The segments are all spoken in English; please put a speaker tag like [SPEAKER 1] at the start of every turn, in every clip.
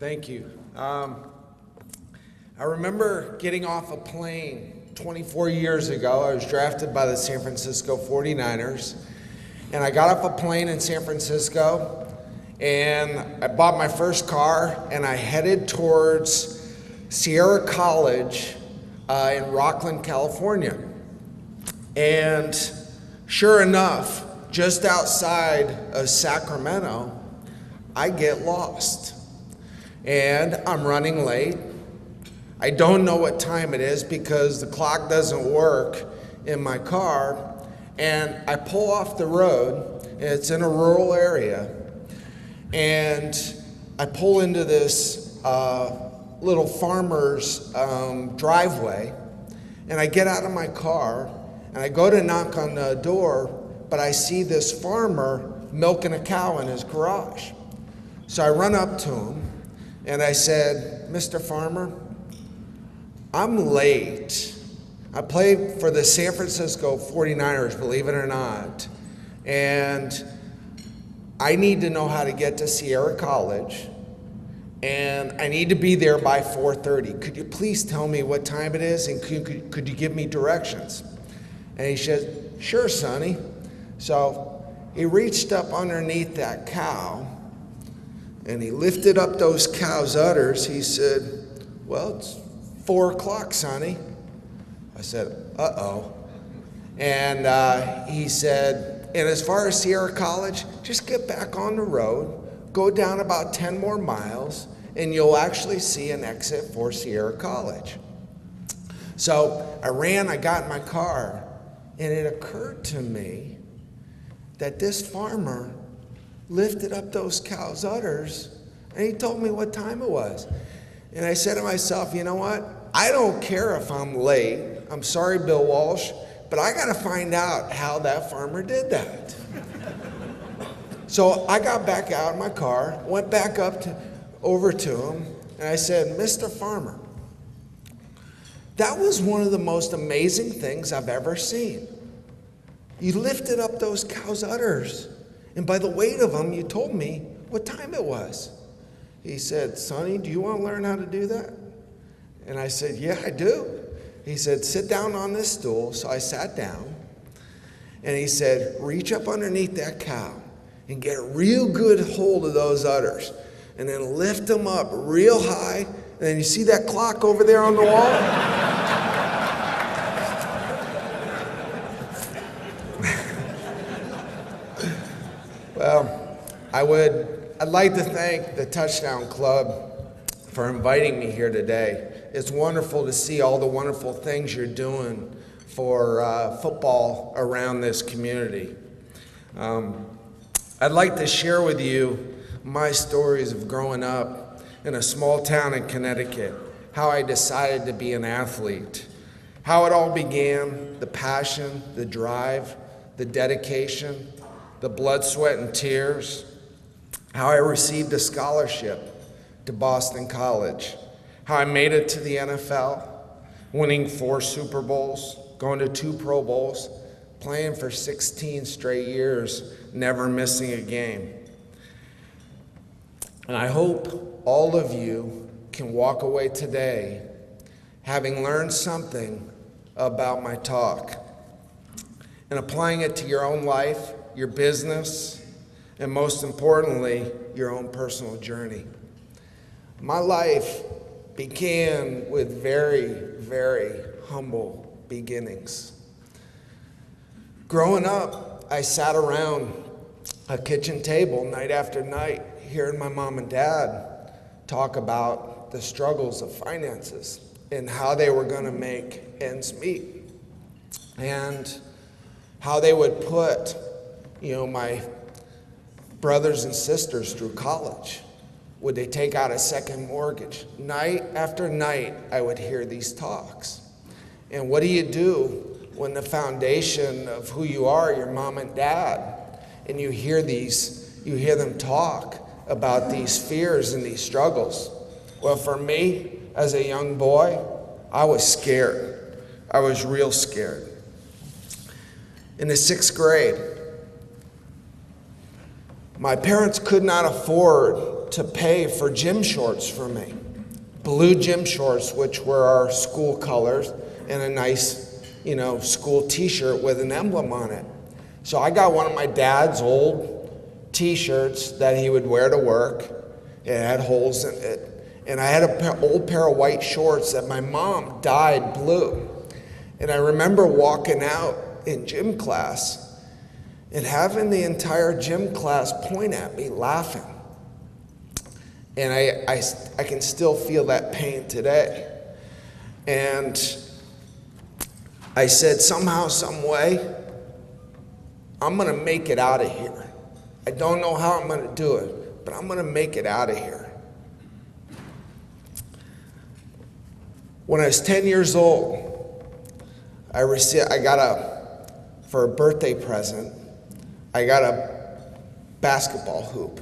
[SPEAKER 1] Thank you. I remember getting off a plane 24 years ago. I was drafted by the San Francisco 49ers. And I got off a plane in San Francisco, and I bought my first car, and I headed towards Sierra College in Rockland, California. And sure enough, just outside of Sacramento, I get lost. And I'm running late. I don't know what time it is because the clock doesn't work in my car. And I pull off the road, and it's in a rural area. And I pull into this little farmer's driveway. And I get out of my car, and I go to knock on the door, but I see this farmer milking a cow in his garage. So I run up to him, and I said, "Mr. Farmer, I'm late. I play for the San Francisco 49ers, believe it or not, and I need to know how to get to Sierra College, and I need to be there by 4:30. Could you please tell me what time it is, and could you give me directions?" And he said, "Sure, Sonny." So he reached up underneath that cow, and he lifted up those cow's udders. He said, "Well, it's 4 o'clock, Sonny." I said, "Uh-oh." And he said, "And as far as Sierra College, just get back on the road, go down about 10 more miles, and you'll actually see an exit for Sierra College." So I got in my car, and it occurred to me that this farmer lifted up those cow's udders, and he told me what time it was. And I said to myself, you know what? I don't care if I'm late. I'm sorry, Bill Walsh, but I got to find out how that farmer did that. So I got back out of my car, went back over to him, and I said, "Mr. Farmer, that was one of the most amazing things I've ever seen. You lifted up those cow's udders, and by the weight of them, you told me what time it was." He said, "Sonny, do you want to learn how to do that?" And I said, "Yeah, I do." He said, "Sit down on this stool." So I sat down, and he said, "Reach up underneath that cow and get a real good hold of those udders, and then lift them up real high. And then you see that clock over there on the wall?" Well, I'd like to thank the Touchdown Club for inviting me here today. It's wonderful to see all the wonderful things you're doing for football around this community. I'd like to share with you my stories of growing up in a small town in Connecticut, how I decided to be an athlete, how it all began, the passion, the drive, the dedication, the blood, sweat, and tears, how I received a scholarship to Boston College, how I made it to the NFL, winning 4 Super Bowls, going to 2 Pro Bowls, playing for 16 straight years, never missing a game. And I hope all of you can walk away today having learned something about my talk and applying it to your own life, your business, and most importantly, your own personal journey. My life began with very, very humble beginnings. Growing up, I sat around a kitchen table night after night, hearing my mom and dad talk about the struggles of finances and how they were going to make ends meet, and how they would put, my brothers and sisters through college. Would they take out a second mortgage? Night after night, I would hear these talks. And what do you do when the foundation of who you are, your mom and dad, and you hear them talk about these fears and these struggles? Well, for me, as a young boy, I was scared. I was real scared. In the 6th grade, my parents could not afford to pay for gym shorts for me. Blue gym shorts, which were our school colors, and a nice, school t-shirt with an emblem on it. So I got one of my dad's old t-shirts that he would wear to work. It had holes in it. And I had an old pair of white shorts that my mom dyed blue. And I remember walking out in gym class and having the entire gym class point at me laughing. And I can still feel that pain today. And I said, somehow, some way, I'm gonna make it out of here. I don't know how I'm gonna do it, but I'm gonna make it out of here. When I was 10 years old, for a birthday present, I got a basketball hoop.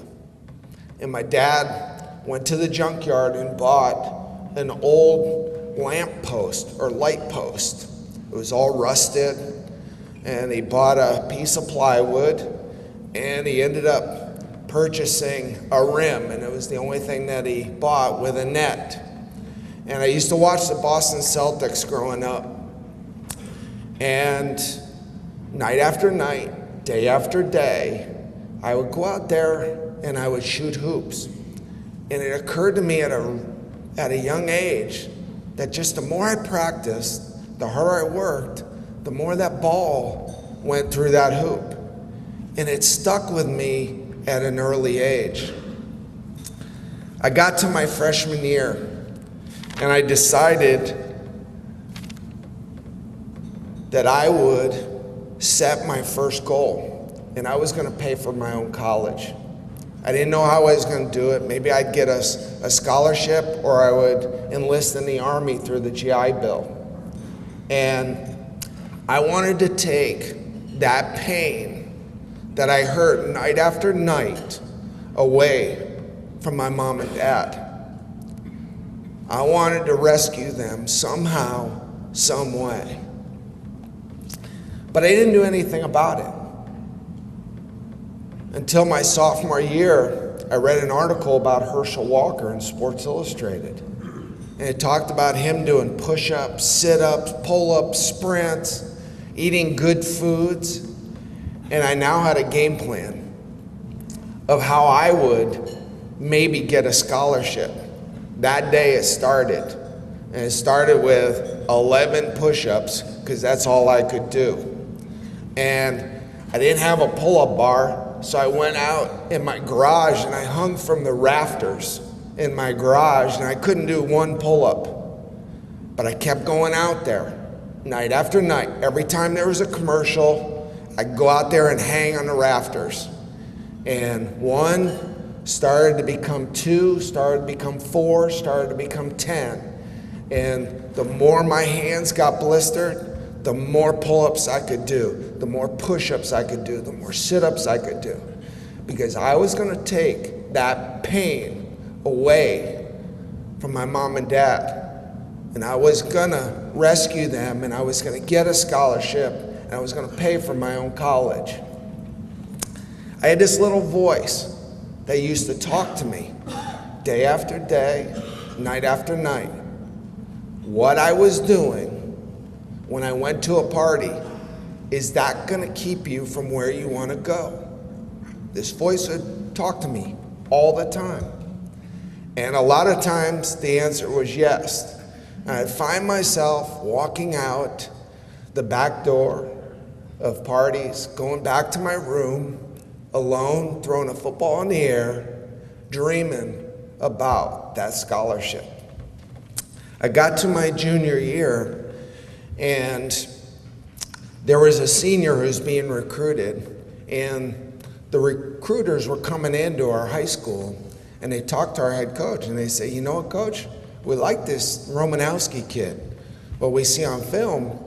[SPEAKER 1] And my dad went to the junkyard and bought an old lamp post or light post. It was all rusted, and he bought a piece of plywood, and he ended up purchasing a rim, and it was the only thing that he bought with a net. And I used to watch the Boston Celtics growing up. And night after night, day after day, I would go out there and I would shoot hoops. And it occurred to me at a young age that just the more I practiced, the harder I worked, the more that ball went through that hoop. And it stuck with me at an early age. I got to my freshman year, and I decided that I would set my first goal, and I was gonna pay for my own college. I didn't know how I was gonna do it. Maybe I'd get a scholarship, or I would enlist in the Army through the GI Bill. And I wanted to take that pain that I heard night after night away from my mom and dad. I wanted to rescue them somehow, some way. But I didn't do anything about it. Until my sophomore year, I read an article about Herschel Walker in Sports Illustrated. And it talked about him doing push-ups, sit-ups, pull-ups, sprints, eating good foods. And I now had a game plan of how I would maybe get a scholarship. That day it started. And it started with 11 push-ups, because that's all I could do. And I didn't have a pull-up bar, so I went out in my garage and I hung from the rafters in my garage, and I couldn't do one pull-up. But I kept going out there, night after night. Every time there was a commercial, I'd go out there and hang on the rafters. And 1 started to become 2, started to become 4, started to become 10. And the more my hands got blistered, the more pull-ups I could do, the more push-ups I could do, the more sit-ups I could do. Because I was gonna take that pain away from my mom and dad. And I was gonna rescue them, and I was gonna get a scholarship, and I was gonna pay for my own college. I had this little voice that used to talk to me day after day, night after night. What I was doing when I went to a party, is that gonna keep you from where you wanna go? This voice would talk to me all the time. And a lot of times the answer was yes. And I'd find myself walking out the back door of parties, going back to my room, alone, throwing a football in the air, dreaming about that scholarship. I got to my junior year, and there was a senior who was being recruited, and the recruiters were coming into our high school, and they talked to our head coach, and they say, you know what, coach? We like this Romanowski kid, what we see on film,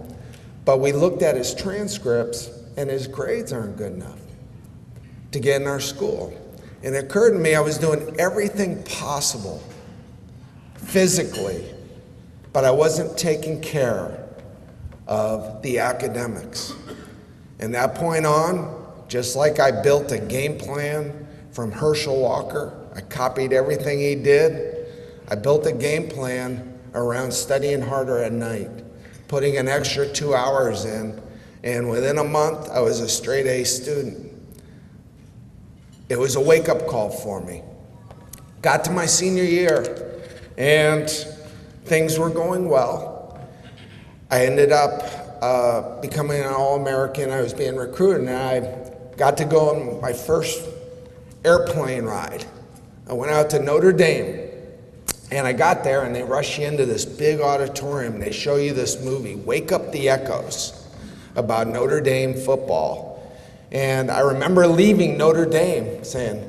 [SPEAKER 1] but we looked at his transcripts, and his grades aren't good enough to get in our school. And it occurred to me I was doing everything possible physically, but I wasn't taking care of the academics. And that point on, just like I built a game plan from Herschel Walker, I copied everything he did. I built a game plan around studying harder at night, putting an extra 2 hours in, and within a month, I was a straight A student. It was a wake-up call for me. Got to my senior year, and things were going well. I ended up becoming an All-American. I was being recruited, and I got to go on my first airplane ride. I went out to Notre Dame, and I got there, and they rush you into this big auditorium, and they show you this movie, Wake Up the Echoes, about Notre Dame football. And I remember leaving Notre Dame saying,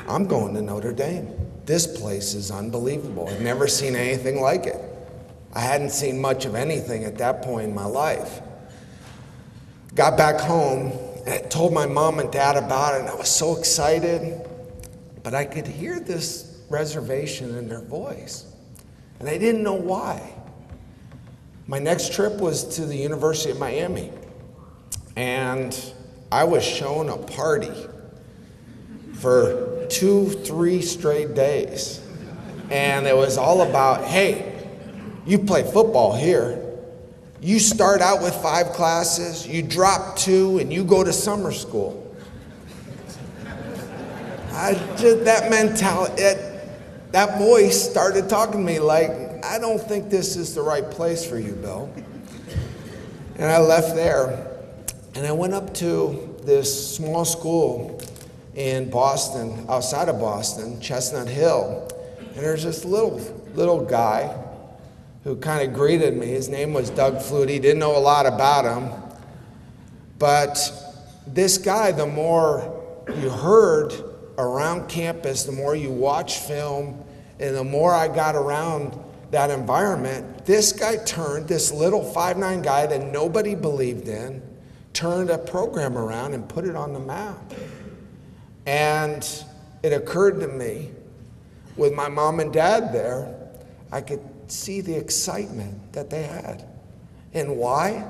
[SPEAKER 1] I'm going to Notre Dame. This place is unbelievable. I've never seen anything like it. I hadn't seen much of anything at that point in my life. Got back home, and I told my mom and dad about it, and I was so excited, but I could hear this reservation in their voice, and I didn't know why. My next trip was to the University of Miami, and I was shown a party for 2-3 straight days, and it was all about, hey, you play football here. You start out with 5 classes, you drop 2, and you go to summer school. That mentality, that voice started talking to me like, I don't think this is the right place for you, Bill. And I left there, and I went up to this small school in Boston, outside of Boston, Chestnut Hill, and there's this little guy who kind of greeted me. His name was Doug Flutie. Didn't know a lot about him, but this guy, the more you heard around campus, the more you watched film, and the more I got around that environment, this guy turned, this little 5'9" guy that nobody believed in, turned a program around and put it on the map. And it occurred to me, with my mom and dad there, I could see the excitement that they had. And why?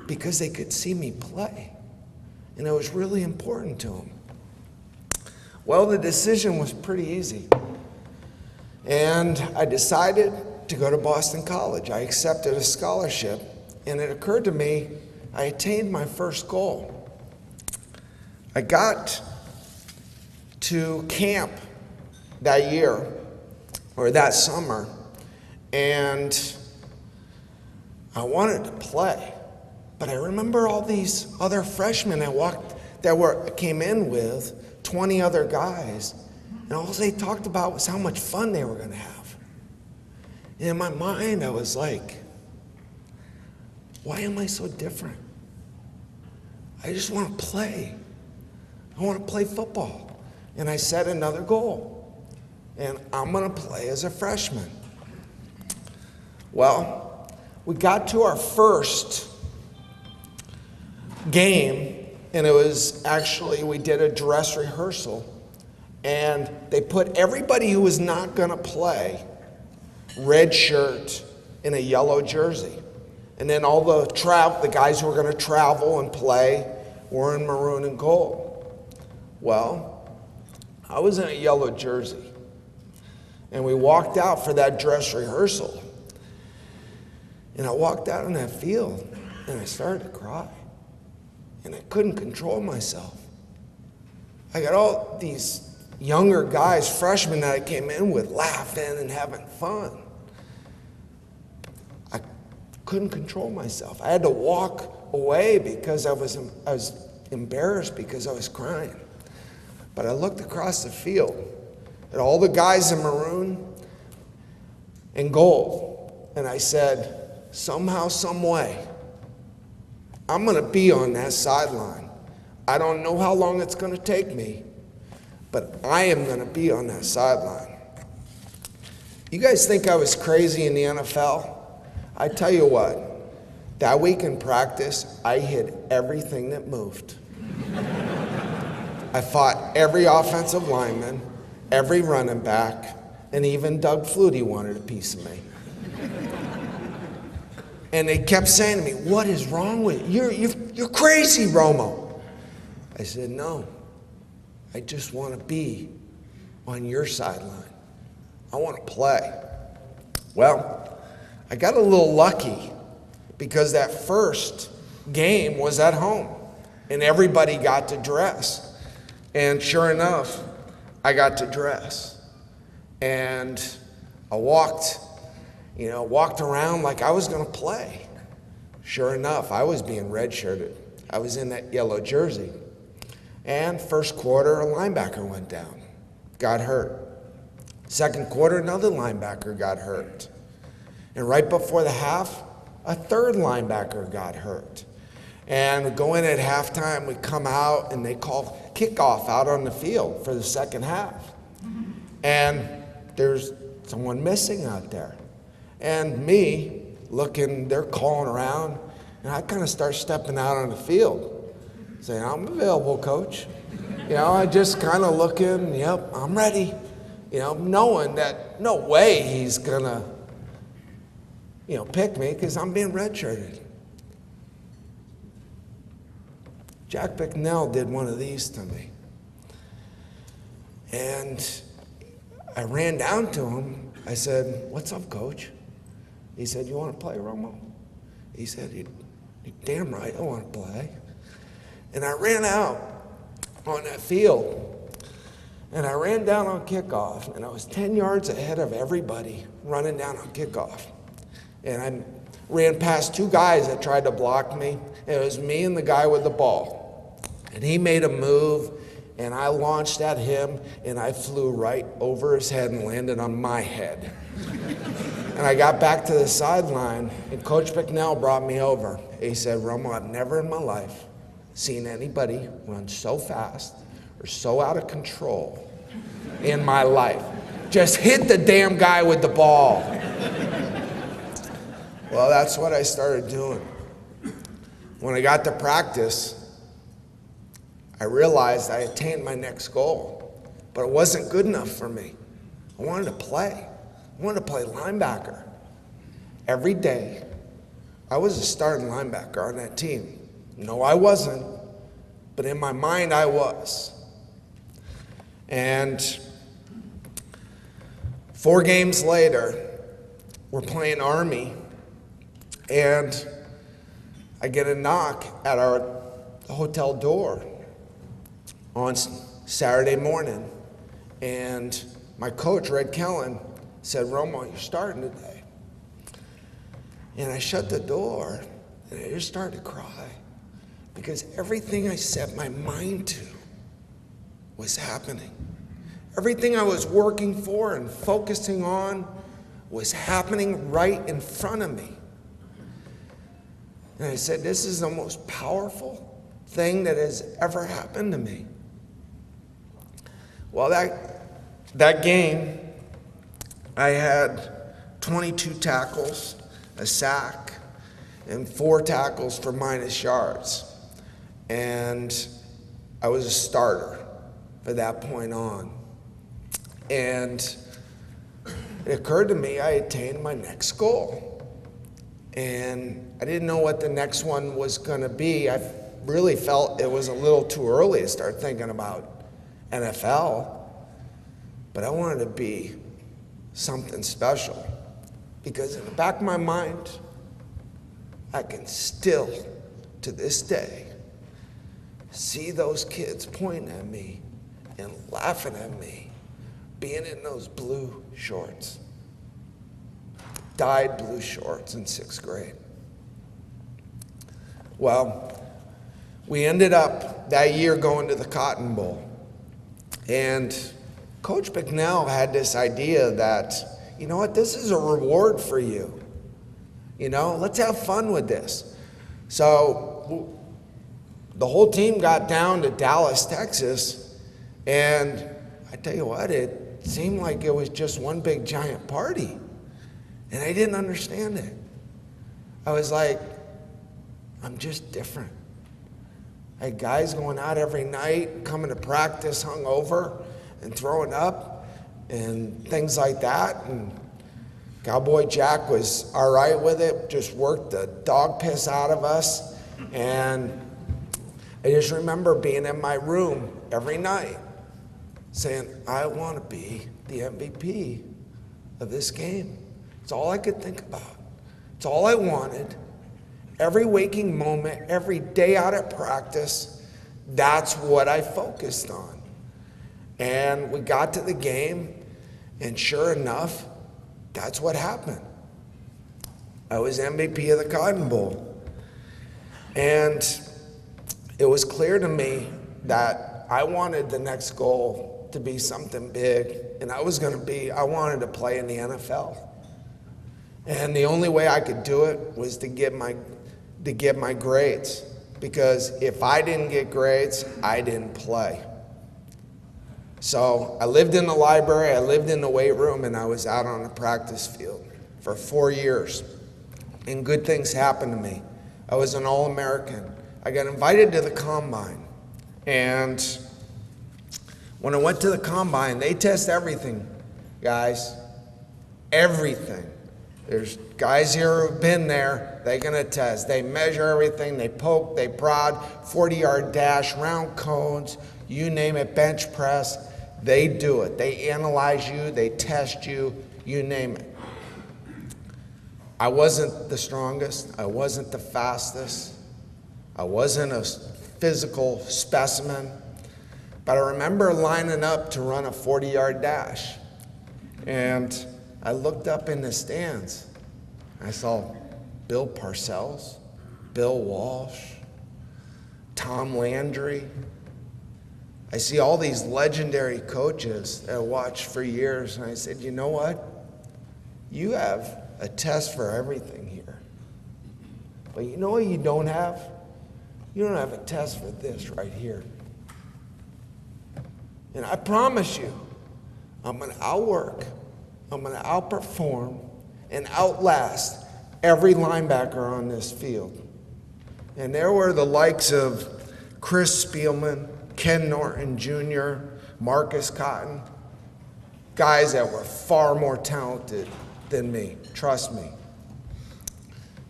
[SPEAKER 1] Because they could see me play. And it was really important to them. Well, the decision was pretty easy. And I decided to go to Boston College. I accepted a scholarship, and it occurred to me, I attained my first goal. I got to camp that year, or that summer, and I wanted to play. But I remember all these other freshmen that came in with 20 other guys, and all they talked about was how much fun they were going to have. And in my mind, I was like, why am I so different? I just want to play. I want to play football. And I set another goal, and I'm going to play as a freshman. Well, we got to our first game, and it was actually, we did a dress rehearsal, and they put everybody who was not going to play, red shirt in a yellow jersey. And then all the guys who were going to travel and play were in maroon and gold. Well, I was in a yellow jersey, and we walked out for that dress rehearsal. And I walked out on that field, and I started to cry. And I couldn't control myself. I got all these younger guys, freshmen that I came in with, laughing and having fun. I couldn't control myself. I had to walk away because I was embarrassed because I was crying. But I looked across the field at all the guys in maroon and gold, and I said, somehow, some way, I'm going to be on that sideline. I don't know how long it's going to take me, but I am going to be on that sideline. You guys think I was crazy in the NFL? I tell you what, that week in practice, I hit everything that moved. I fought every offensive lineman, every running back, and even Doug Flutie wanted a piece of me. And they kept saying to me, what is wrong with you? You're crazy, Romo. I said, no, I just want to be on your sideline. I want to play. Well, I got a little lucky because that first game was at home and everybody got to dress. And sure enough, I got to dress. And I walked around like I was going to play. Sure enough, I was being redshirted. I was in that yellow jersey. And first quarter, a linebacker went down, got hurt. Second quarter, another linebacker got hurt. And right before the half, a third linebacker got hurt. And we go in at halftime, we come out, and they call kickoff out on the field for the second half. And there's someone missing out there. And me, looking, they're calling around, and I kind of start stepping out on the field, saying, I'm available, coach. I just kind of looking, yep, I'm ready. Knowing that no way he's gonna, pick me because I'm being redshirted. Jack Bicknell did one of these to me. And I ran down to him. I said, what's up, coach? He said, you want to play, Romo? He said, you're damn right I want to play. And I ran out on that field. And I ran down on kickoff, and I was 10 yards ahead of everybody running down on kickoff. And I ran past two guys that tried to block me. It was me and the guy with the ball. And he made a move, and I launched at him, and I flew right over his head and landed on my head. And I got back to the sideline, and Coach Bicknell brought me over. He said, Romo, I've never in my life seen anybody run so fast or so out of control in my life. Just hit the damn guy with the ball. Well, that's what I started doing. When I got to practice, I realized I attained my next goal, but it wasn't good enough for me. I wanted to play. I wanted to play linebacker. Every day, I was a starting linebacker on that team. No, I wasn't, but in my mind, I was. And 4 games later, we're playing Army, and I get a knock at our hotel door on Saturday morning, and my coach, Red Kellen, said, Romo, you're starting today. And I shut the door, and I just started to cry, because everything I set my mind to was happening. Everything I was working for and focusing on was happening right in front of me. And I said, this is the most powerful thing that has ever happened to me. Well, that game, I had 22 tackles, a sack, and 4 tackles for minus yards. And I was a starter from that point on. And it occurred to me I attained my next goal. And I didn't know what the next one was going to be. I really felt it was a little too early to start thinking about NFL. But I wanted to be something special. Because in the back of my mind, I can still, to this day, see those kids pointing at me and laughing at me, being in those blue shorts. Dyed blue shorts in 6th grade. Well, we ended up that year going to the Cotton Bowl. And Coach Bicknell had this idea that, you know what, this is a reward for you. Let's have fun with this. So the whole team got down to Dallas, Texas, and I tell you what, it seemed like it was just one big giant party. And I didn't understand it. I was like, I'm just different. I had guys going out every night, coming to practice hungover and throwing up and things like that. And Cowboy Jack was all right with it, just worked the dog piss out of us. And I just remember being in my room every night, saying, I want to be the MVP of this game. It's all I could think about. It's all I wanted. Every waking moment, every day out at practice, that's what I focused on. And we got to the game, and sure enough, that's what happened. I was MVP of the Cotton Bowl. And it was clear to me that I wanted the next goal to be something big, and I wanted to play in the NFL. And the only way I could do it was to get my grades, because if I didn't get grades, I didn't play. So I lived in the library, I lived in the weight room, and I was out on the practice field for 4 years. And good things happened to me. I was an All-American. I got invited to the Combine. And when I went to the Combine, they test everything, guys. Everything. There's guys here who've been there, they can attest. They measure everything, they poke, they prod, 40-yard dash, round cones, you name it, bench press, they do it. They analyze you, they test you, you name it. I wasn't the strongest, I wasn't the fastest, I wasn't a physical specimen, but I remember lining up to run a 40-yard dash. And I looked up in the stands. I saw Bill Parcells, Bill Walsh, Tom Landry. I see all these legendary coaches that I watched for years, and I said, you know what? You have a test for everything here. But you know what you don't have? You don't have a test for this right here. And I promise you, I'm going to outwork, I'm going to outperform and outlast every linebacker on this field. And there were the likes of Chris Spielman, Ken Norton Jr., Marcus Cotton, guys that were far more talented than me, trust me.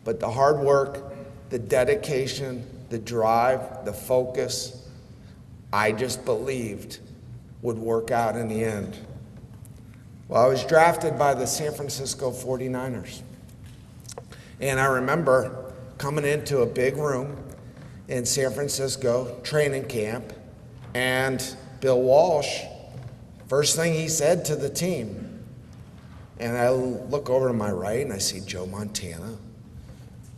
[SPEAKER 1] But the hard work, the dedication, the drive, the focus, I just believed would work out in the end. Well, I was drafted by the San Francisco 49ers. And I remember coming into a big room in San Francisco, training camp, and Bill Walsh, first thing he said to the team, and I look over to my right and I see Joe Montana.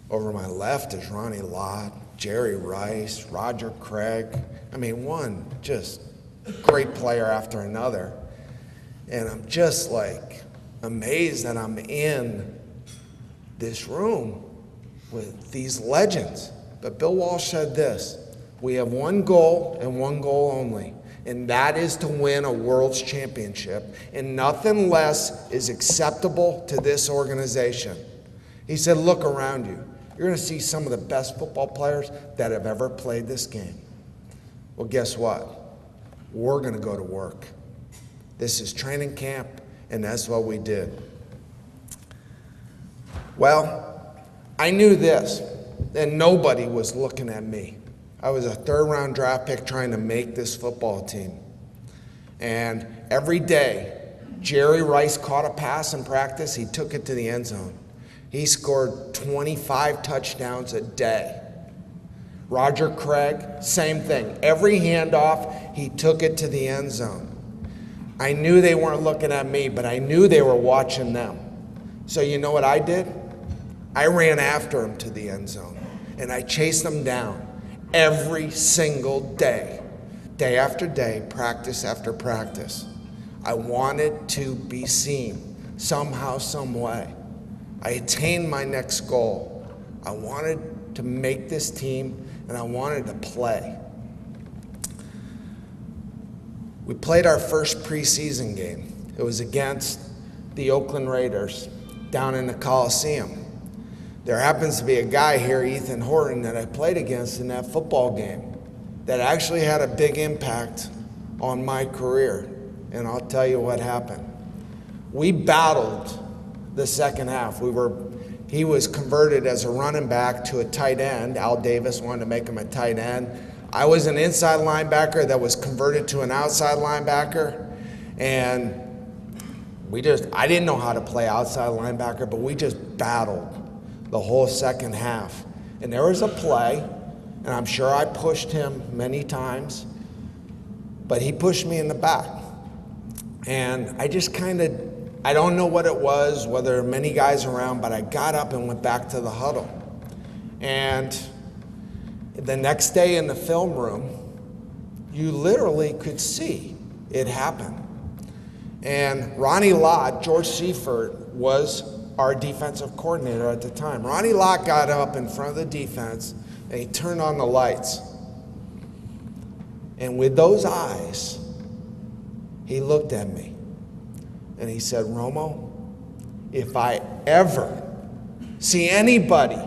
[SPEAKER 1] Over my left is Ronnie Lott, Jerry Rice, Roger Craig. I mean, one just great player after another. And I'm just like amazed that I'm in this room with these legends. But Bill Walsh said this: we have one goal and one goal only, and that is to win a world's championship, and nothing less is acceptable to this organization. He said, look around you. You're going to see some of the best football players that have ever played this game. Well, guess what? We're going to go to work. This is training camp, and that's what we did. Well, I knew this, and nobody was looking at me. I was a third-round draft pick trying to make this football team. And every day, Jerry Rice caught a pass in practice, he took it to the end zone. He scored 25 touchdowns a day. Roger Craig, same thing. Every handoff, he took it to the end zone. I knew they weren't looking at me, but I knew they were watching them. So you know what I did? I ran after them to the end zone, and I chased them down every single day, day after day, practice after practice. I wanted to be seen somehow, some way. I attained my next goal. I wanted to make this team, and I wanted to play. We played our first preseason game. It was against the Oakland Raiders down in the Coliseum. There happens to be a guy here, Ethan Horton, that I played against in that football game that actually had a big impact on my career. And I'll tell you what happened. We battled the second half. He was converted as a running back to a tight end. Al Davis wanted to make him a tight end. I was an inside linebacker that was converted to an outside linebacker, and I didn't know how to play outside linebacker, but we just battled the whole second half. And there was a play, and I'm sure I pushed him many times, but he pushed me in the back. And I just I don't know what it was, whether there were many guys around, but I got up and went back to the huddle. And the next day in the film room, you literally could see it happen. And Ronnie Lott, George Seifert, was our defensive coordinator at the time. Ronnie Lott got up in front of the defense and he turned on the lights. And with those eyes, he looked at me and he said, "Romo, if I ever see anybody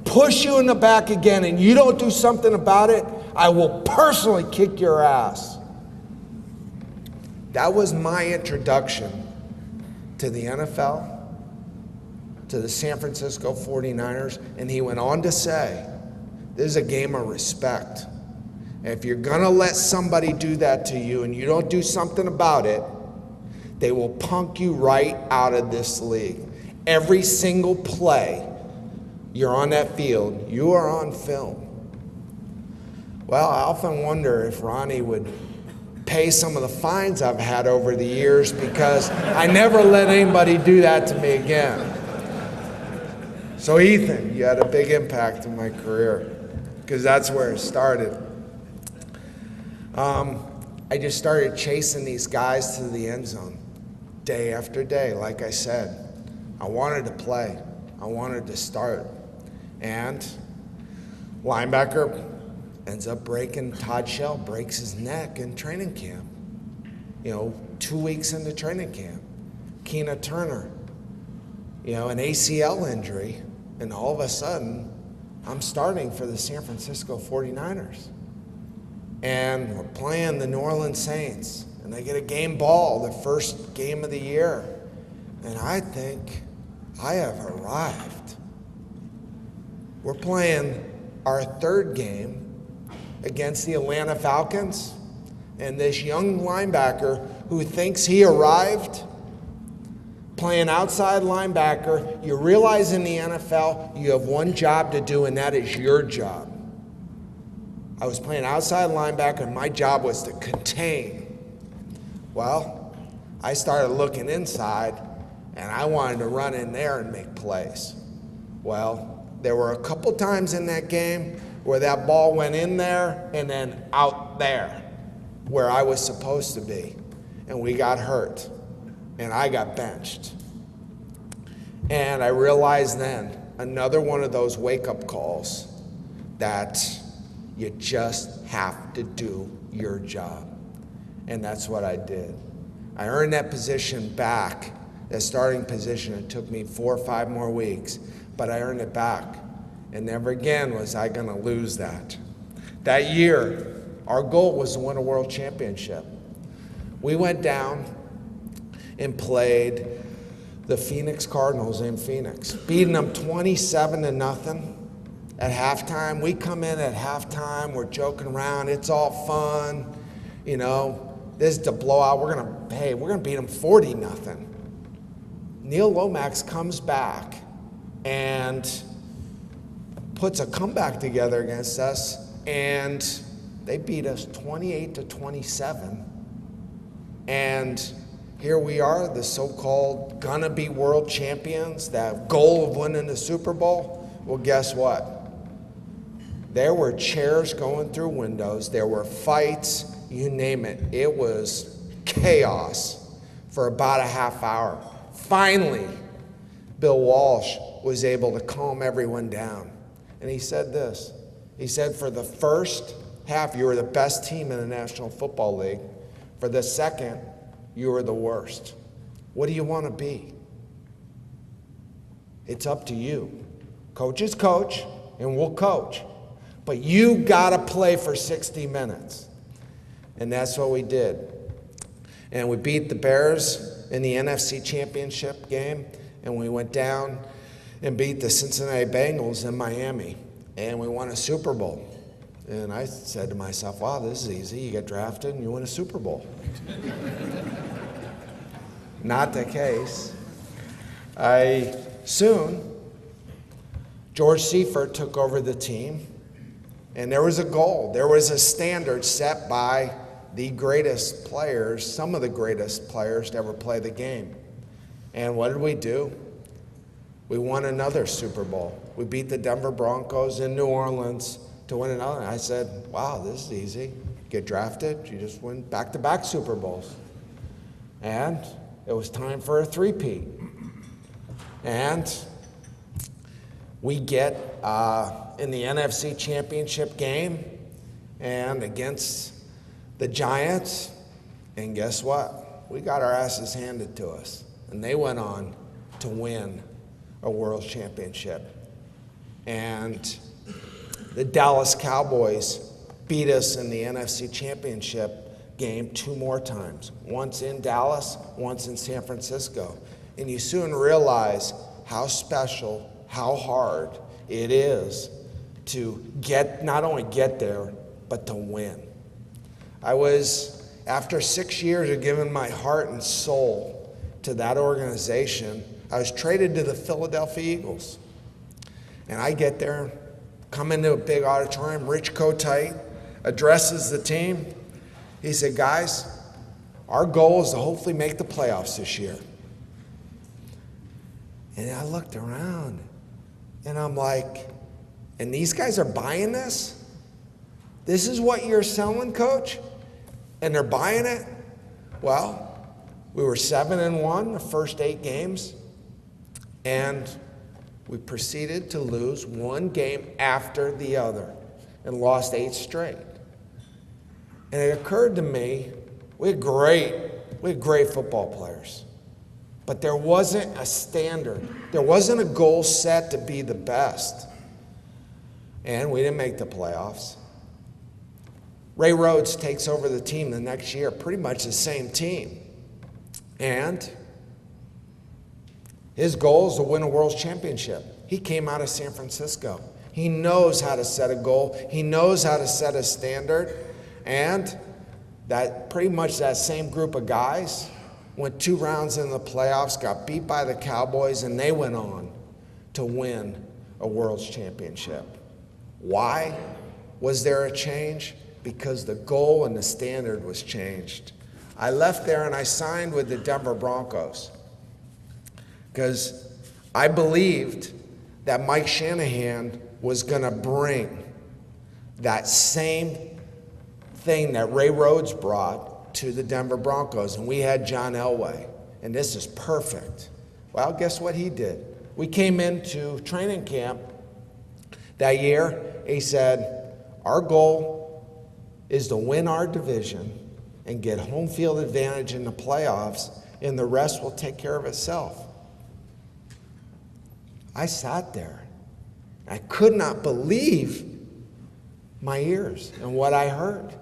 [SPEAKER 1] push you in the back again and you don't do something about it, I will personally kick your ass." That was my introduction to the NFL, to the San Francisco 49ers, and he went on to say, this is a game of respect. And if you're gonna let somebody do that to you and you don't do something about it, they will punk you right out of this league. Every single play you're on that field, you are on film. Well, I often wonder if Ronnie would pay some of the fines I've had over the years, because I never let anybody do that to me again. So Ethan, you had a big impact in my career, because that's where it started. I just started chasing these guys to the end zone day after day. Like I said, I wanted to play. I wanted to start. And linebacker ends up Todd Shell breaks his neck in training camp. 2 weeks into training camp. Keena Turner, an ACL injury, and all of a sudden, I'm starting for the San Francisco 49ers. And we're playing the New Orleans Saints, and I get a game ball, the first game of the year. And I think, I have arrived. We're playing our third game against the Atlanta Falcons, and this young linebacker who thinks he arrived, playing outside linebacker, you realize in the NFL you have one job to do, and that is your job. I was playing outside linebacker, and my job was to contain. Well, I started looking inside, and I wanted to run in there and make plays. Well, there were a couple times in that game where that ball went in there and then out there where I was supposed to be. And we got hurt, and I got benched. And I realized then, another one of those wake-up calls, that you just have to do your job. And that's what I did. I earned that position back, that starting position. It took me 4 or 5 more weeks, but I earned it back. And never again was I gonna lose that. That year, our goal was to win a world championship. We went down and played the Phoenix Cardinals in Phoenix, beating them 27-0 at halftime. We come in at halftime, we're joking around, it's all fun. This is the blowout, we're gonna beat them 40-0. Neil Lomax comes back and puts a comeback together against us, and they beat us 28-27. And here we are, the so-called gonna be world champions, that goal of winning the Super Bowl. Well, guess what? There were chairs going through windows, there were fights, you name it. It was chaos for about a half hour. Finally, Bill Walsh was able to calm everyone down. And he said this. He said, for the first half, you were the best team in the National Football League. For the second, you were the worst. What do you want to be? It's up to you. Coaches coach, and we'll coach. But you got to play for 60 minutes. And that's what we did. And we beat the Bears in the NFC Championship game, and we went down and beat the Cincinnati Bengals in Miami, and we won a Super Bowl. And I said to myself, wow, this is easy. You get drafted and you win a Super Bowl. Not the case. George Seifert took over the team, and there was a goal. There was a standard set by the greatest players, some of the greatest players to ever play the game. And what did we do? We won another Super Bowl. We beat the Denver Broncos in New Orleans to win another. And I said, wow, this is easy. Get drafted, you just win back-to-back Super Bowls. And it was time for a three-peat. And we get in the NFC Championship game and against the Giants, and guess what? We got our asses handed to us. And they went on to win a world championship. And the Dallas Cowboys beat us in the NFC Championship game 2 more times. Once in Dallas, once in San Francisco. And you soon realize how special, how hard it is to not only get there, but to win. After 6 years of giving my heart and soul to that organization, I was traded to the Philadelphia Eagles. And I get there, come into a big auditorium, Rich Kotite addresses the team. He said, guys, our goal is to hopefully make the playoffs this year. And I looked around, and I'm like, and these guys are buying this? This is what you're selling, coach? And they're buying it? Well, we were 7-1 the first 8 games, and we proceeded to lose one game after the other and lost 8 straight. And it occurred to me, we had great football players, but there wasn't a standard. There wasn't a goal set to be the best. And we didn't make the playoffs. Ray Rhodes takes over the team the next year, pretty much the same team. And his goal is to win a world championship. He came out of San Francisco. He knows how to set a goal. He knows how to set a standard. And pretty much that same group of guys went 2 rounds in the playoffs, got beat by the Cowboys, and they went on to win a world championship. Why was there a change? Because the goal and the standard was changed. I left there and I signed with the Denver Broncos because I believed that Mike Shanahan was going to bring that same thing that Ray Rhodes brought to the Denver Broncos. And we had John Elway, and this is perfect. Well, guess what he did? We came into training camp that year. He said, our goal is to win our division and get home field advantage in the playoffs, and the rest will take care of itself. I sat there. I could not believe my ears and what I heard.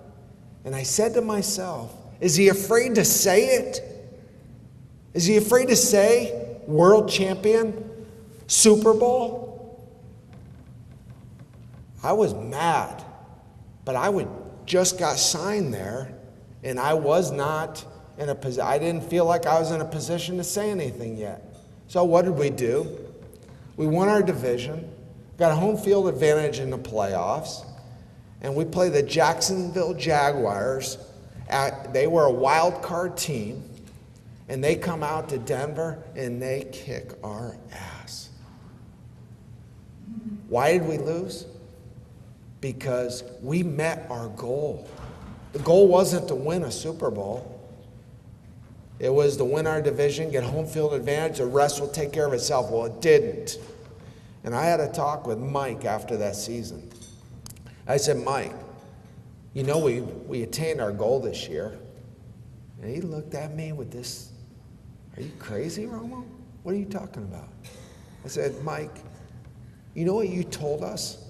[SPEAKER 1] And I said to myself, is he afraid to say it? Is he afraid to say world champion, Super Bowl? I was mad, but I just got signed there, and I was not in a position. I didn't feel like I was in a position to say anything yet. So what did we do? We won our division, got a home field advantage in the playoffs, and we played the Jacksonville Jaguars. They were a wild card team, and they come out to Denver and they kick our ass. Why did we lose? Because we met our goal. The goal wasn't to win a Super Bowl. It was to win our division, get home field advantage, the rest will take care of itself. Well, it didn't. And I had a talk with Mike after that season. I said, Mike, you know we attained our goal this year. And he looked at me with this, are you crazy, Romo? What are you talking about? I said, Mike, you know what you told us?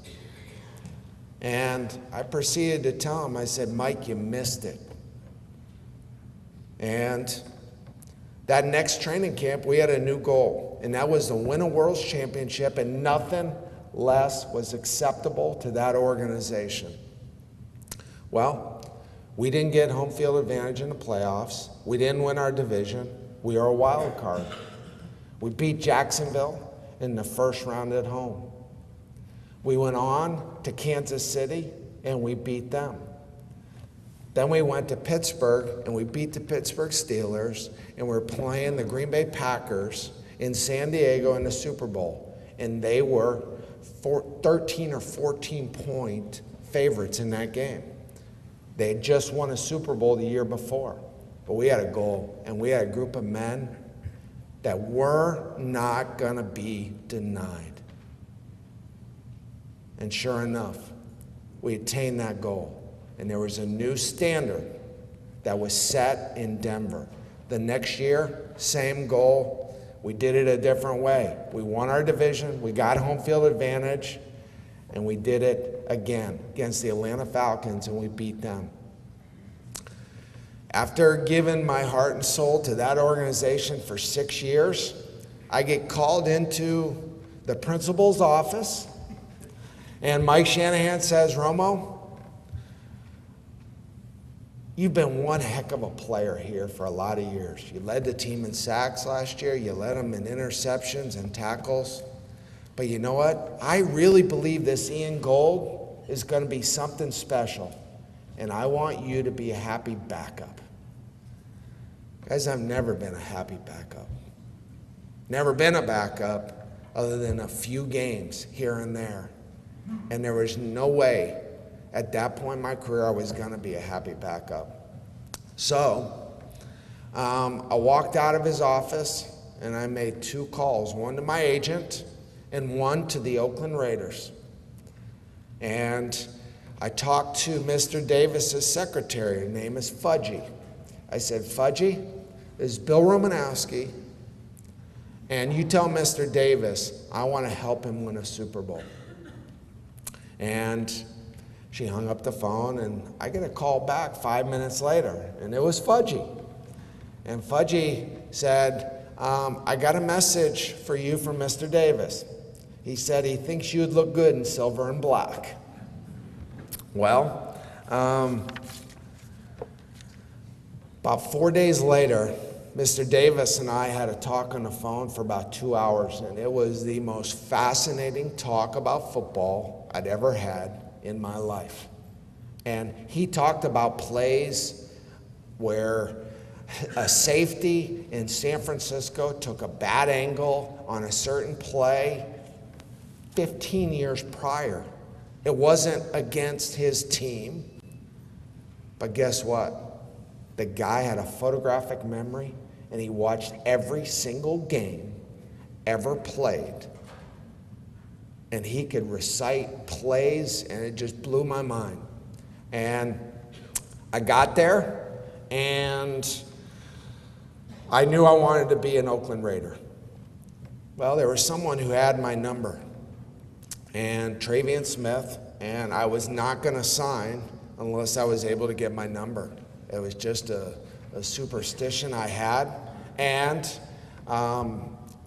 [SPEAKER 1] And I proceeded to tell him, I said, Mike, you missed it. And that next training camp, we had a new goal, and that was to win a world championship, and nothing less was acceptable to that organization. Well, we didn't get home field advantage in the playoffs. We didn't win our division. We are a wild card. We beat Jacksonville in the first round at home. We went on to Kansas City and we beat them. Then we went to Pittsburgh and we beat the Pittsburgh Steelers, and we're playing the Green Bay Packers in San Diego in the Super Bowl. And they were 13 or 14-point favorites in that game. They had just won a Super Bowl the year before. But we had a goal, and we had a group of men that were not going to be denied. And sure enough, we attained that goal. And there was a new standard that was set in Denver. The next year, same goal. We did it a different way. We won our division, we got home field advantage, and we did it again against the Atlanta Falcons, and we beat them. After giving my heart and soul to that organization for 6 years, I get called into the principal's office, and Mike Shanahan says, "Romo, you've been one heck of a player here for a lot of years. You led the team in sacks last year. You led them in interceptions and tackles. But you know what? I really believe this Ian Gold is going to be something special. And I want you to be a happy backup." Guys, I've never been a happy backup. Never been a backup other than a few games here and there. And there was no way at that point in my career I was going to be a happy backup. So I walked out of his office and I made 2 calls, one to my agent and one to the Oakland Raiders. And I talked to Mr. Davis's secretary. His name is Fudgy. I said, "Fudgy, this is Bill Romanowski, and you tell Mr. Davis I want to help him win a Super Bowl." And she hung up the phone, and I get a call back 5 minutes later, and it was Fudgy. And Fudgy said, "I got a message for you from Mr. Davis. He said he thinks you'd look good in silver and black." Well, about 4 days later, Mr. Davis and I had a talk on the phone for about 2 hours, and it was the most fascinating talk about football I'd ever had in my life. And he talked about plays where a safety in San Francisco took a bad angle on a certain play 15 years prior. It wasn't against his team, but guess what? The guy had a photographic memory, and he watched every single game ever played. And he could recite plays, and it just blew my mind. And I got there, and I knew I wanted to be an Oakland Raider. Well, there was someone who had my number, and Travian Smith, and I was not going to sign unless I was able to get my number. It was just a superstition I had, and I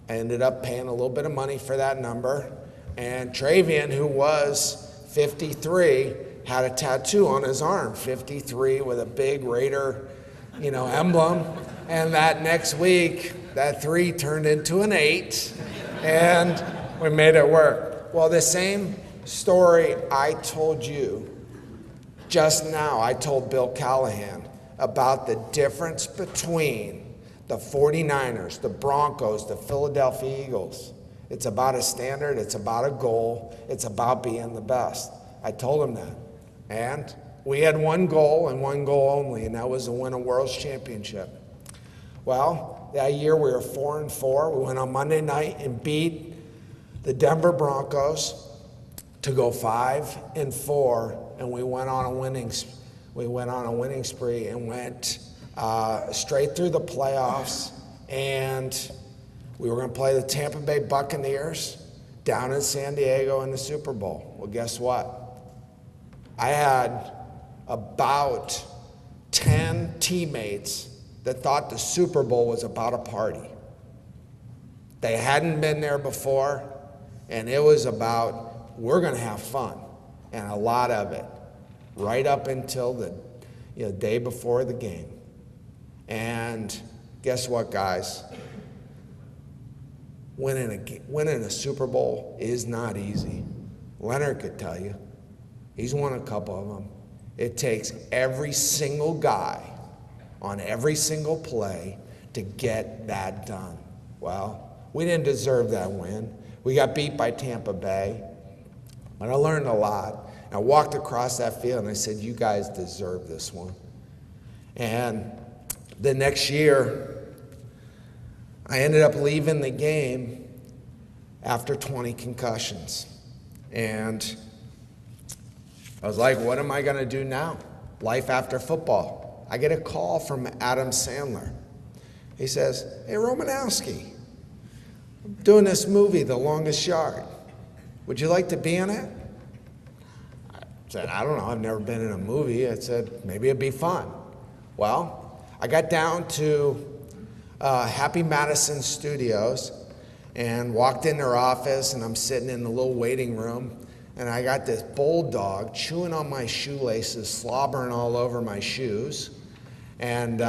[SPEAKER 1] ended up paying a little bit of money for that number. And Travian, who was 53, had a tattoo on his arm, 53 with a big Raider, emblem. And that next week, that 3 turned into an 8, and we made it work. Well, the same story I told you just now, I told Bill Callahan about the difference between the 49ers, the Broncos, the Philadelphia Eagles. It's about a standard, it's about a goal, it's about being the best. I told him that. And we had one goal and one goal only, and that was to win a World's Championship. Well, that year we were 4-4. We went on Monday night and beat the Denver Broncos to go 5-4, and we went on a winning spree and went straight through the playoffs, and we were going to play the Tampa Bay Buccaneers down in San Diego in the Super Bowl. Well, guess what? I had about 10 teammates that thought the Super Bowl was about a party. They hadn't been there before, and it was about, we're going to have fun, and a lot of it. right up until the day before the game. And guess what, guys? Winning a Super Bowl is not easy. Leonard could tell you. He's won a couple of them. It takes every single guy on every single play to get that done. Well, we didn't deserve that win. We got beat by Tampa Bay. But I learned a lot. I walked across that field and I said, you guys deserve this one. And the next year, I ended up leaving the game after 20 concussions. And I was like, what am I going to do now? Life after football. I get a call from Adam Sandler. He says, hey, Romanowski, I'm doing this movie, The Longest Yard. Would you like to be in it? I said, I don't know. I've never been in a movie. I said, maybe it'd be fun. Well, I got down to Happy Madison Studios and walked in their office, and I'm sitting in the little waiting room, and I got this bulldog chewing on my shoelaces, slobbering all over my shoes. And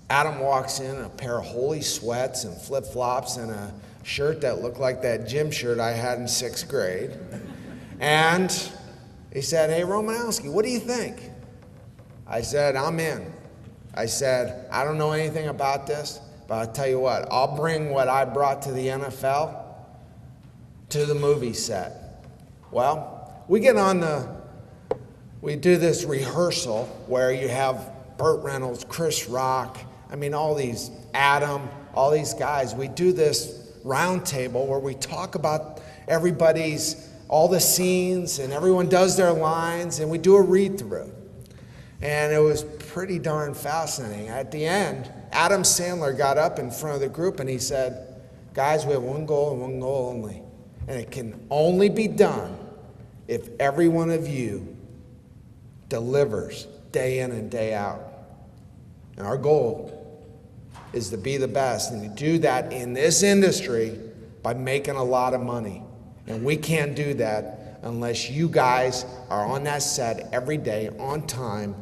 [SPEAKER 1] Adam walks in a pair of holey sweats and flip-flops and a shirt that looked like that gym shirt I had in 6th grade. And he said, hey, Romanowski, what do you think? I said, I'm in. I said, I don't know anything about this, but I'll tell you what, I'll bring what I brought to the NFL to the movie set. Well, we do this rehearsal where you have Burt Reynolds, Chris Rock, all these, Adam, all these guys. We do this round table where we talk about all the scenes, and everyone does their lines, and we do a read-through. And it was pretty darn fascinating. At the end, Adam Sandler got up in front of the group and he said, guys, we have one goal and one goal only. And it can only be done if every one of you delivers day in and day out. And our goal is to be the best, and to do that in this industry by making a lot of money. And we can't do that unless you guys are on that set every day on time,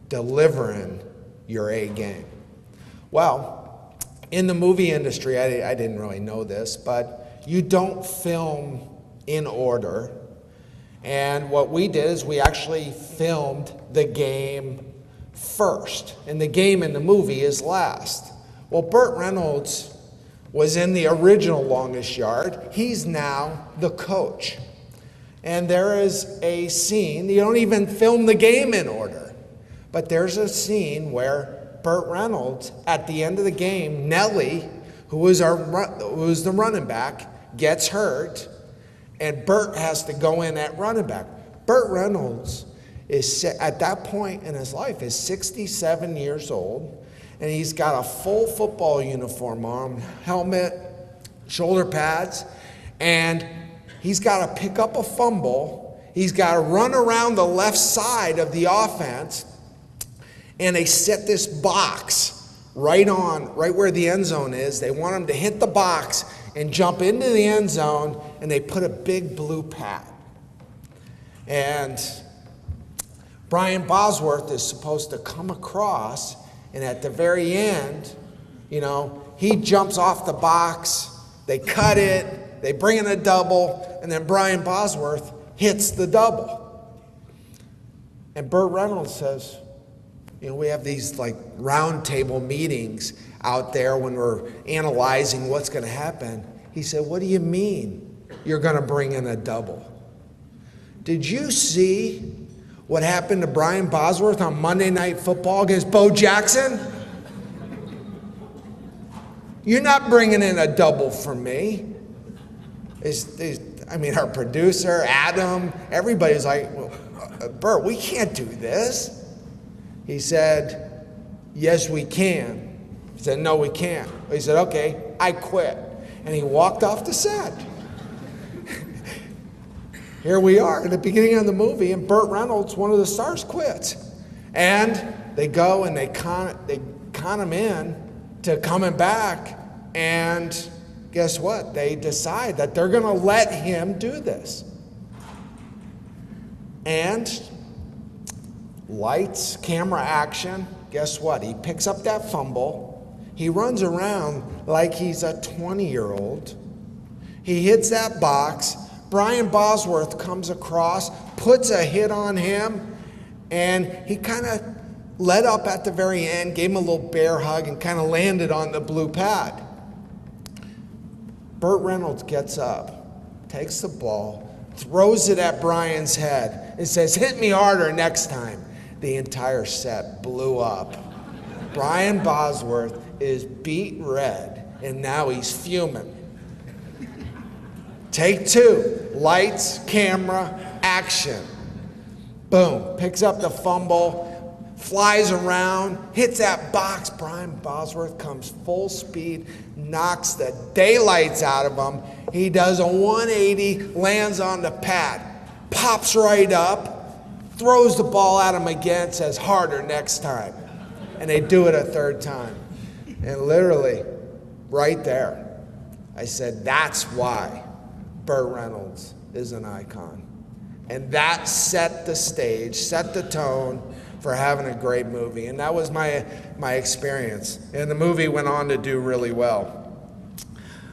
[SPEAKER 1] delivering your A game. Well, in the movie industry, I didn't really know this, but you don't film in order. And what we did is we actually filmed the game first, and the game in the movie is last. Well, Burt Reynolds was in the original Longest Yard. He's now the coach. And there is a scene, you don't even film the game in order, but there's a scene where Burt Reynolds, at the end of the game, Nelly, who was the running back, gets hurt, and Burt has to go in at running back. Burt Reynolds is, at that point in his life, is 67 years old, and he's got a full football uniform on, helmet, shoulder pads, and he's got to pick up a fumble. He's got to run around the left side of the offense, and they set this box right where the end zone is. They want him to hit the box and jump into the end zone, and they put a big blue pad. And Brian Bosworth is supposed to come across, and at the very end, he jumps off the box, they cut it, they bring in a double, and then Brian Bosworth hits the double. And Burt Reynolds says, we have these round table meetings out there when we're analyzing what's going to happen. He said, what do you mean you're going to bring in a double? Did you see what happened to Brian Bosworth on Monday Night Football against Bo Jackson? You're not bringing in a double for me. Our producer, Adam, everybody's like, well, Bert, we can't do this. He said, yes, we can. He said, no, we can't. He said, okay, I quit. And he walked off the set. Here we are at the beginning of the movie, and Burt Reynolds, one of the stars, quits. And they go and they con him in to coming back, and guess what? They decide that they're going to let him do this. And Lights, camera, action. Guess what? He picks up that fumble. He runs around like he's a 20-year-old. He hits that box. Brian Bosworth comes across, puts a hit on him, and he kind of let up at the very end, gave him a little bear hug, and kind of landed on the blue pad. Burt Reynolds gets up, takes the ball, throws it at Brian's head, and says, "Hit me harder next time." The entire set blew up. Brian Bosworth is beat red, and now he's fuming. Take two. Lights, camera, action. Boom. Picks up the fumble, flies around, hits that box. Brian Bosworth comes full speed, knocks the daylights out of him. He does a 180, lands on the pad, pops right up, throws the ball at him again, says, "Harder next time." And they do it a third time. And literally, right there, I said, that's why Burt Reynolds is an icon. And that set the stage, set the tone for having a great movie. And that was my experience. And the movie went on to do really well.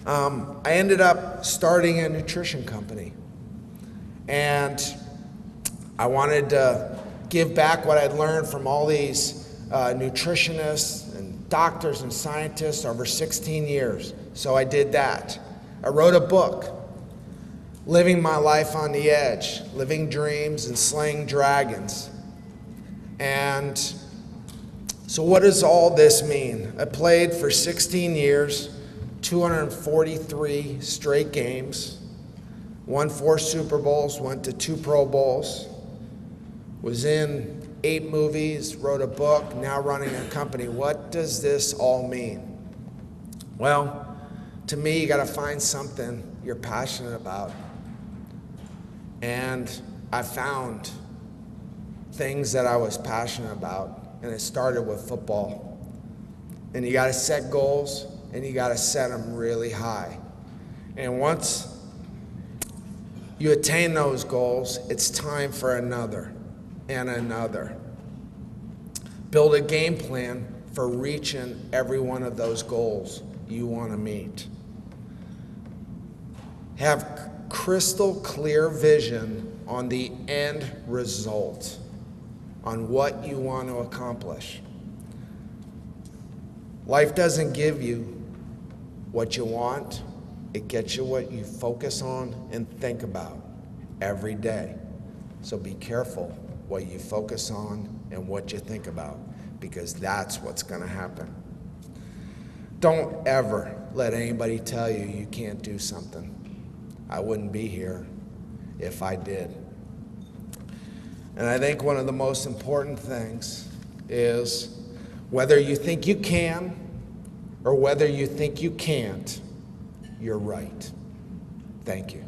[SPEAKER 1] I ended up starting a nutrition company. And I wanted to give back what I'd learned from all these nutritionists and doctors and scientists over 16 years. So I did that. I wrote a book, Living My Life on the Edge, Living Dreams and Slaying Dragons. And so what does all this mean? I played for 16 years, 243 straight games, won 4 Super Bowls, went to 2 Pro Bowls, was in 8 movies, wrote a book, now running a company. What does this all mean? Well, to me, you got to find something you're passionate about. And I found things that I was passionate about, and it started with football. And you got to set goals, and you got to set them really high. And once you attain those goals, it's time for another and another. Build a game plan for reaching every one of those goals you want to meet. Have crystal clear vision on the end result, on what you want to accomplish. Life doesn't give you what you want, it gets you what you focus on and think about every day. So be careful what you focus on and what you think about, because that's what's going to happen. Don't ever let anybody tell you you can't do something. I wouldn't be here if I did. And I think one of the most important things is whether you think you can or whether you think you can't, you're right. Thank you.